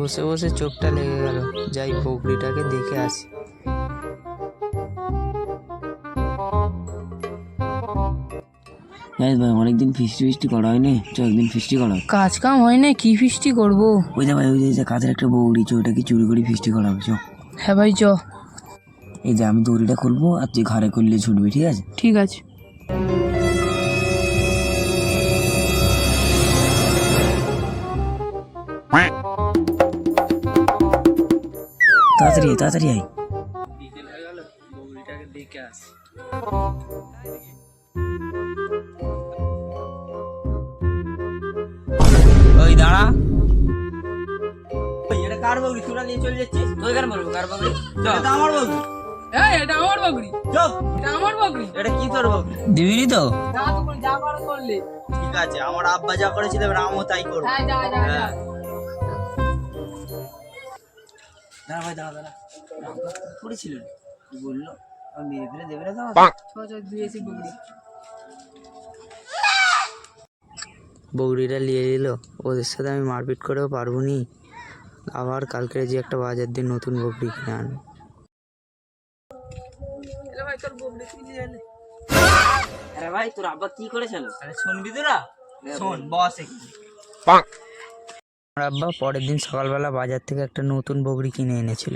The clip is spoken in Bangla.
বসে বসে চোখটা লেগে গেল, যাই বকরিটাকে দেখে আসি। ভাই অনেকদিন ফিস্টি করা হয়নি, চ একদিন ফিস্টি করা। কাজ কাম হয় না, কি ফিস্টি করবো? ওই ভাই ওই যে কাজের একটা বৌড়ি, ওটা কি চুরি করে ফিস্টি করা হবে? চ। হ্যাঁ ভাই চ। এই যে আমি দড়িটা খুলবো আর তুই ঘরে করলে ছুটবি, ঠিক আছে? ঠিক আছে। তাড়াতাড়ি তাড়াতাড়ি আয়। বিকেল হয়ে গেল, বকরিটাকে দেখে আসি। ওই দাঁড়া, এটা কার বকরি? তোরা নিয়ে চলে যাচ্ছিস? তুই কেন বলবো কার বকরি? এটা আমার বকরি। এটা আমার বকরি। চুপ, এটা আমার বকরি। এটা কি তোর বকরি? দিবিনি তো? যা তুমি যা করো করলে। ঠিক আছে, আমার আব্বা যা করেছিল এবার আমিও তাই করবো। হ্যাঁ যা যা যা। দাঁড়া ভাই, দাঁড়া দাঁড়া, করেছিল কি বললো? আমি মেরে ফেলে দেবে না তো? চ চ দিয়েছি বকরি। বকরিটা নিয়ে নিল, ওদের সাথে আমি মারপিট করেও পারবো নি। আবার কালকে যে একটা বাজার দিয়ে নতুন বকরি কিনে আনবো। ভাই তোর বকরি তুই নিয়ে এলে। আরে ভাই তোর আব্বা কি করেছিল? আরে শুনবি তোরা? শোন, বস এখানে। আমার আব্বা পরের দিন সকালবেলা বাজার থেকে একটা নতুন বকরি কিনে এনেছিল।